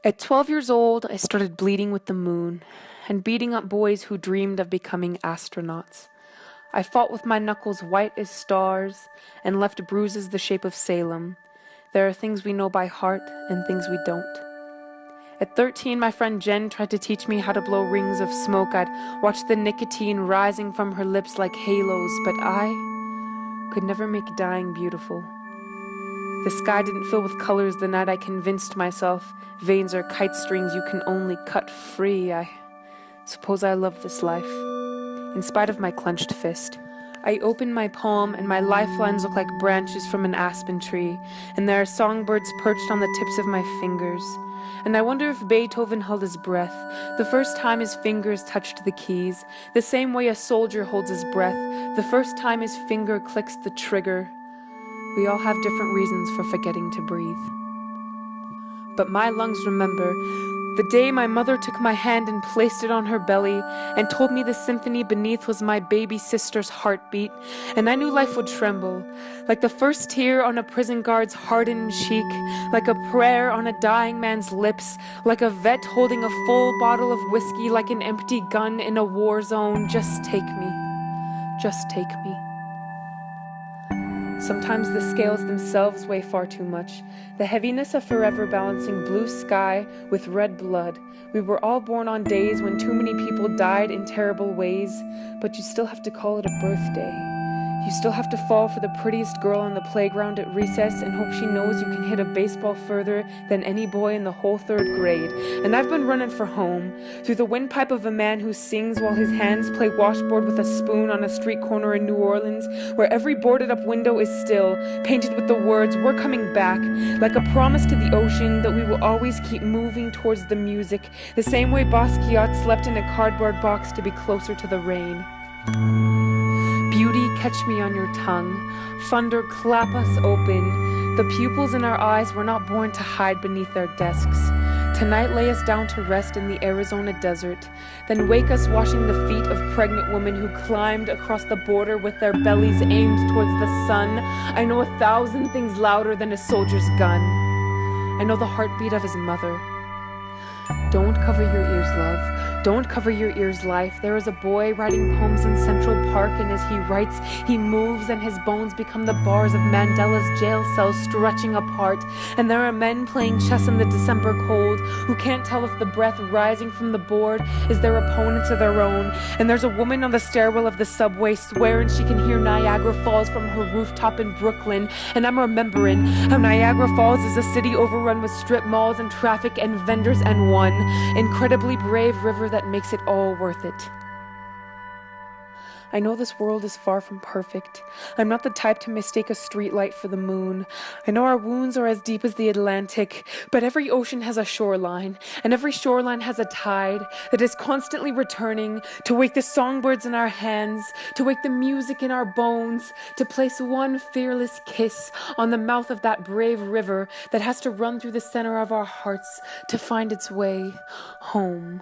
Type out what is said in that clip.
At 12 years old, I started bleeding with the moon and beating up boys who dreamed of becoming astronauts. I fought with my knuckles white as stars and left bruises the shape of Salem. There are things we know by heart and things we don't. At 13, my friend Jen tried to teach me how to blow rings of smoke. I'd watch the nicotine rising from her lips like halos, but I could never make dying beautiful. The sky didn't fill with colors the night I convinced myself veins are kite strings you can only cut free. I suppose I love this life, in spite of my clenched fist. I open my palm and my lifelines look like branches from an aspen tree, and there are songbirds perched on the tips of my fingers. And I wonder if Beethoven held his breath the first time his fingers touched the keys, the same way a soldier holds his breath the first time his finger clicks the trigger. We all have different reasons for forgetting to breathe. But my lungs remember the day my mother took my hand and placed it on her belly and told me the symphony beneath was my baby sister's heartbeat, and I knew life would tremble, like the first tear on a prison guard's hardened cheek, like a prayer on a dying man's lips, like a vet holding a full bottle of whiskey, like an empty gun in a war zone. Just take me. Just take me. Sometimes the scales themselves weigh far too much. The heaviness of forever balancing blue sky with red blood. We were all born on days when too many people died in terrible ways, but you still have to call it a birthday. You still have to fall for the prettiest girl on the playground at recess and hope she knows you can hit a baseball further than any boy in the whole third grade. And I've been running for home, through the windpipe of a man who sings while his hands play washboard with a spoon on a street corner in New Orleans, where every boarded up window is still, painted with the words, "We're coming back," like a promise to the ocean that we will always keep moving towards the music, the same way Basquiat slept in a cardboard box to be closer to the rain. Beauty, catch me on your tongue. Thunder, clap us open. The pupils in our eyes were not born to hide beneath their desks. Tonight lay us down to rest in the Arizona desert. Then wake us washing the feet of pregnant women who climbed across the border with their bellies aimed towards the sun. I know 1,000 things louder than a soldier's gun. I know the heartbeat of his mother. Don't cover your ears, love. Don't cover your ears, life. There is a boy writing poems in Central Park, and as he writes, he moves and his bones become the bars of Mandela's jail cells stretching apart. And there are men playing chess in the December cold who can't tell if the breath rising from the board is their opponent's or their own. And there's a woman on the stairwell of the subway swearing she can hear Niagara Falls from her rooftop in Brooklyn. And I'm remembering how Niagara Falls is a city overrun with strip malls and traffic and vendors and one incredibly brave river that makes it all worth it. I know this world is far from perfect. I'm not the type to mistake a streetlight for the moon. I know our wounds are as deep as the Atlantic, but every ocean has a shoreline, and every shoreline has a tide that is constantly returning to wake the songbirds in our hands, to wake the music in our bones, to place one fearless kiss on the mouth of that brave river that has to run through the center of our hearts to find its way home.